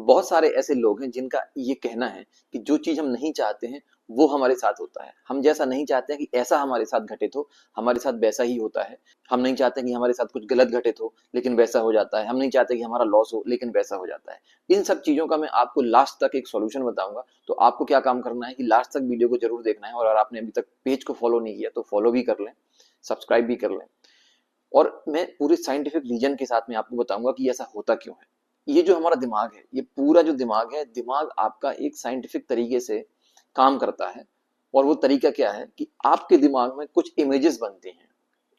बहुत सारे ऐसे लोग हैं जिनका ये कहना है कि जो चीज हम नहीं चाहते हैं वो हमारे साथ होता है। हम जैसा नहीं चाहते हैं कि ऐसा हमारे साथ घटित हो, हमारे साथ वैसा ही होता है। हम नहीं चाहते कि हमारे साथ कुछ गलत घटित हो, लेकिन वैसा हो जाता है। हम नहीं चाहते कि हमारा लॉस हो, लेकिन वैसा हो जाता है। इन सब चीजों का मैं आपको लास्ट तक एक सॉल्यूशन बताऊंगा। तो आपको क्या काम करना है कि लास्ट तक वीडियो को जरूर देखना है, और अगर आपने अभी तक पेज को फॉलो नहीं किया तो फॉलो भी कर लें, सब्सक्राइब भी कर लें। और मैं पूरे साइंटिफिक रीजन के साथ में आपको बताऊंगा कि ऐसा होता क्यों है। ये जो हमारा दिमाग है, ये पूरा जो दिमाग है, दिमाग आपका एक साइंटिफिक तरीके से काम करता है। और वो तरीका क्या है कि आपके दिमाग में कुछ इमेजेस बनती हैं,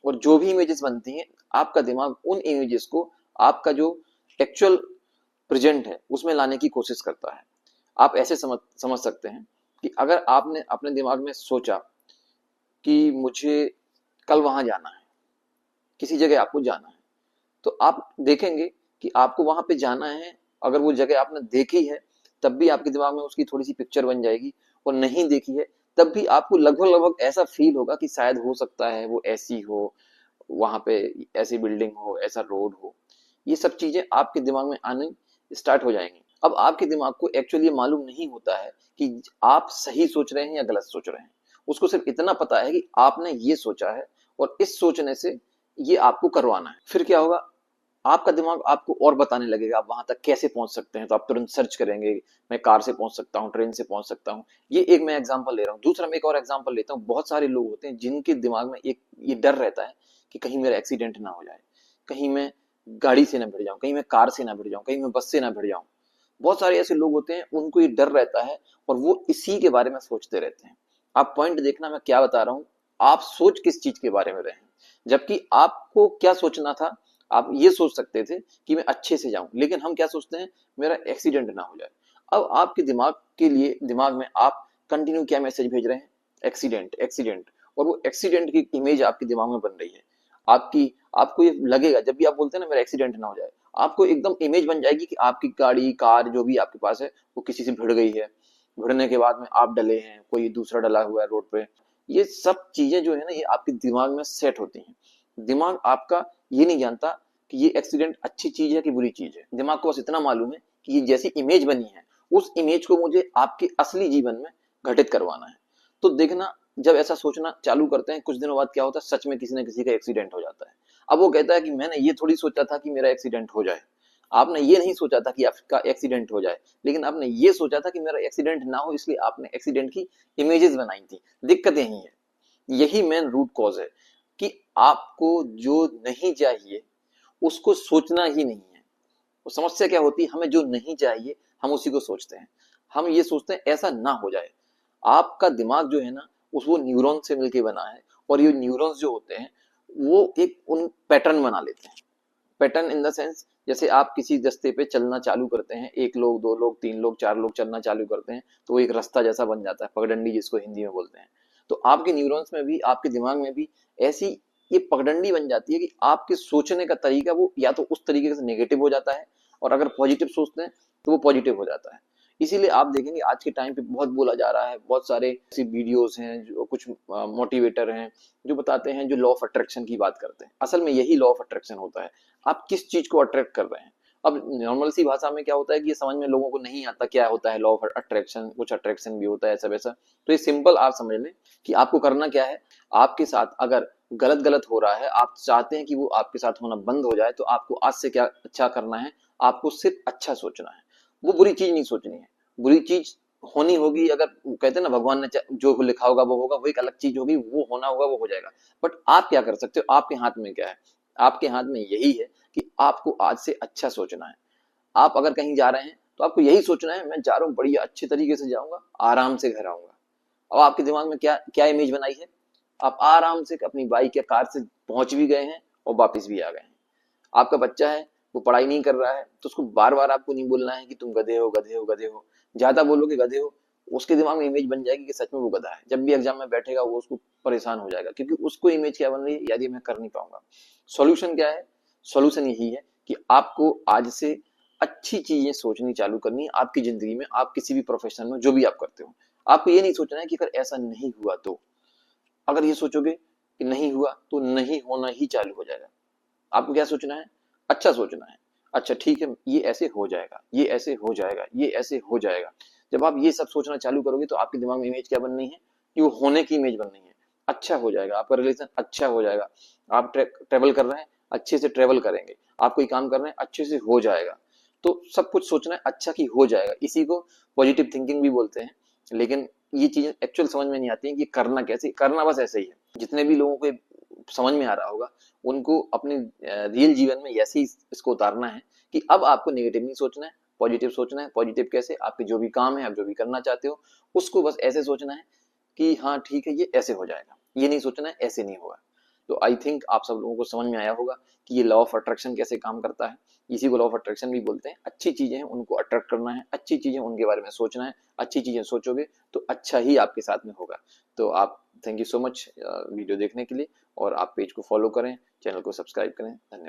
और जो भी इमेजेस बनती हैं, आपका दिमाग उन इमेजेस को आपका जो एक्चुअल प्रेजेंट है उसमें लाने की कोशिश करता है। आप ऐसे समझ सकते हैं कि अगर आपने अपने दिमाग में सोचा कि मुझे कल वहां जाना है, किसी जगह आपको जाना है, तो आप देखेंगे कि आपको वहां पे जाना है। अगर वो जगह आपने देखी है तब भी आपके दिमाग में उसकी थोड़ी सी पिक्चर बन जाएगी, और नहीं देखी है तब भी आपको लगभग लगभग ऐसा फील होगा कि शायद हो सकता है वो ऐसी हो, वहां पे ऐसी बिल्डिंग हो, ऐसा रोड हो। ये सब चीजें आपके दिमाग में आने स्टार्ट हो जाएंगी। अब आपके दिमाग को एक्चुअली मालूम नहीं होता है कि आप सही सोच रहे हैं या गलत सोच रहे हैं। उसको सिर्फ इतना पता है कि आपने ये सोचा है, और इस सोचने से ये आपको करवाना है। फिर क्या होगा, आपका दिमाग आपको और बताने लगेगा आप वहां तक कैसे पहुंच सकते हैं। तो आप तुरंत सर्च करेंगे, मैं कार से पहुंच सकता हूँ, ट्रेन से पहुंच सकता हूँ। ये एक मैं एग्जांपल ले रहा हूँ। दूसरा मैं एक और एग्जांपल लेता हूँ। बहुत सारे लोग होते हैं जिनके दिमाग में एक ये डर रहता है कि कहीं मेरा एक्सीडेंट ना हो जाए, कहीं मैं गाड़ी से ना भिड़ जाऊं, कहीं मैं कार से ना भिड़ जाऊं, कहीं मैं बस से ना भिड़ जाऊं। बहुत सारे ऐसे लोग होते हैं, उनको ये डर रहता है, और वो इसी के बारे में सोचते रहते हैं। आप पॉइंट देखना, मैं क्या बता रहा हूँ। आप सोच किस चीज के बारे में रहे हैं, जबकि आपको क्या सोचना था। आप ये सोच सकते थे कि मैं अच्छे से जाऊं, लेकिन हम क्या सोचते हैं, मेरा एक्सीडेंट ना हो जाए। अब आपके दिमाग के लिए, दिमाग में आप कंटिन्यू क्या मैसेज भेज रहे हैं, एक्सीडेंट एक्सीडेंट। और वो एक्सीडेंट की इमेज आपके दिमाग में बन रही है। आपकी आपको ये लगेगा, जब भी आप बोलते हैं ना मेरा एक्सीडेंट ना हो जाए, आपको एकदम इमेज बन जाएगी कि आपकी गाड़ी, कार जो भी आपके पास है वो किसी से भिड़ गई है। भिड़ने के बाद में आप डले हैं, कोई दूसरा डला हुआ है रोड पे। ये सब चीजें जो है ना, ये आपके दिमाग में सेट होती हैं। दिमाग आपका ये नहीं जानता कि ये एक्सीडेंट अच्छी चीज है कि बुरी चीज है। दिमाग को बस इतना मालूम है कि ये जैसी इमेज बनी है, उस इमेज को मुझे आपके असली जीवन में घटित करवाना है। तो देखना, जब ऐसा सोचना चालू करते हैं, कुछ दिनों बाद क्या होता है, सच में किसी न किसी का एक्सीडेंट हो जाता है। अब वो कहता है कि मैंने ये थोड़ी सोचा था कि मेरा एक्सीडेंट हो जाए। आपने ये नहीं सोचा था कि आपका एक्सीडेंट हो जाए, लेकिन आपने ये सोचा था कि मेरा एक्सीडेंट ना हो, इसलिए आपने एक्सीडेंट की इमेजेस बनाई थी। दिक्कत यही है, यही मेन रूट कॉज है कि आपको जो नहीं चाहिए उसको सोचना ही नहीं है। वो समस्या क्या होती है, हमें जो नहीं चाहिए हम उसी को सोचते हैं। हम ये सोचते हैं ऐसा ना हो जाए। आपका दिमाग जो है ना, उस वो न्यूरॉन से मिलके बना है, और ये न्यूरॉन्स जो होते हैं वो एक उन पैटर्न बना लेते हैं। पैटर्न इन द सेंस, जैसे आप किसी रास्ते पे चलना चालू करते हैं, एक लोग, दो लोग, तीन लोग, चार लोग चलना चालू करते हैं, तो वो एक रास्ता जैसा बन जाता है, पगडंडी जिसको हिंदी में बोलते हैं। तो आपके न्यूरॉन्स में भी, आपके दिमाग में भी ऐसी ये पगडंडी बन जाती है कि आपके सोचने का तरीका वो या तो उस तरीके से नेगेटिव हो जाता है, और अगर पॉजिटिव सोचते हैं तो वो पॉजिटिव हो जाता है। इसीलिए आप देखेंगे आज के टाइम पे बहुत बोला जा रहा है, बहुत सारे ऐसी वीडियोस हैं, जो कुछ मोटिवेटर हैं जो बताते हैं, जो लॉ ऑफ अट्रैक्शन की बात करते हैं। असल में यही लॉ ऑफ अट्रैक्शन होता है, आप किस चीज को अट्रैक्ट कर रहे हैं। अब नॉर्मल सी भाषा में क्या होता है कि ये समझ में लोगों को नहीं आता क्या होता है लॉ ऑफ अट्रैक्शन। कुछ अट्रैक्शन भी होता है ऐसा वैसा। तो ये सिंपल आप समझ लें कि आपको करना क्या है। आपके साथ अगर गलत गलत हो रहा है, आप चाहते हैं कि वो आपके साथ होना बंद हो जाए, तो आपको आज से क्या अच्छा करना है, आपको सिर्फ अच्छा सोचना है। वो बुरी चीज नहीं सोचनी है। बुरी चीज होनी होगी, अगर कहते हैं ना भगवान ने जो लिखा होगा वो होगा, वो एक अलग चीज होगी, वो होना होगा वो हो जाएगा। बट आप क्या कर सकते हो, आपके हाथ में क्या है। आपके हाथ में यही है कि आपको आज से अच्छा सोचना है। आप अगर कहीं जा रहे हैं तो आपको यही सोचना है, मैं जा रहा हूँ बढ़िया अच्छे तरीके से जाऊंगा, आराम से घर आऊंगा। अब आपके दिमाग में क्या क्या इमेज बनाई है, आप आराम से अपनी बाइक या कार से पहुंच भी गए हैं और वापस भी आ गए हैं। आपका बच्चा है, वो पढ़ाई नहीं कर रहा है, तो उसको बार बार आपको नहीं बोलना है कि तुम गधे हो गधे हो गधे हो। ज्यादा बोलोगे गधे हो, उसके दिमाग में इमेज बन जाएगी कि सच में वो गधा है। जब भी एग्जाम में बैठेगा वो उसको परेशान हो जाएगा, क्योंकि उसको इमेज क्या बन रही है, यदि मैं कर नहीं पाऊंगा। सॉल्यूशन क्या है, सॉल्यूशन यही है कि आपको आज से अच्छी चीजें सोचनी चालू करनी है आपकी जिंदगी में। आप किसी भी प्रोफेशन में जो भी आप करते हो, आपको ये नहीं सोचना है कि अगर ऐसा नहीं हुआ तो। अगर ये सोचोगे कि नहीं हुआ तो नहीं होना ही चालू हो जाएगा। आपको क्या सोचना है, अच्छा सोचना है। अच्छा ठीक है, ये ऐसे हो जाएगा, ये ऐसे हो जाएगा, ये ऐसे हो जाएगा। जब आप ये सब सोचना चालू करोगे तो आपके दिमाग में इमेज क्या बन रही है, कि वो होने की इमेज बन रही है। अच्छा हो जाएगा, आपका रिलेशन अच्छा हो जाएगा। आप ट्रेवल कर रहे हैं, अच्छे से ट्रेवल करेंगे। आप कोई काम कर रहे हैं, अच्छे से हो जाएगा। तो सब कुछ सोचना है अच्छा कि हो जाएगा, इसी को पॉजिटिव थिंकिंग भी बोलते हैं। लेकिन ये चीजें एक्चुअल समझ में नहीं आती है कि करना कैसे, करना बस ऐसे ही है। जितने भी लोगों को समझ में आ रहा होगा, उनको अपने रियल जीवन में ऐसे ही इसको उतारना है कि अब आपको नेगेटिव नहीं सोचना है, पॉजिटिव सोचना है। पॉजिटिव कैसे, आपके जो भी काम है, आप जो भी करना चाहते हो, उसको बस ऐसे सोचना है कि हाँ ठीक है, ये ऐसे हो जाएगा। ये नहीं सोचना है ऐसे नहीं होगा। तो आई थिंक आप सब लोगों को समझ में आया होगा कि ये लॉ ऑफ अट्रैक्शन कैसे काम करता है। इसी को लॉ ऑफ अट्रैक्शन भी बोलते हैं। अच्छी चीजें हैं, उनको अट्रैक्ट करना है, अच्छी चीजें उनके बारे में सोचना है। अच्छी चीजें सोचोगे तो अच्छा ही आपके साथ में होगा। तो आप, thank you so much video देखने के लिए। और आप पेज को फॉलो करें, चैनल को सब्सक्राइब करें। धन्यवाद।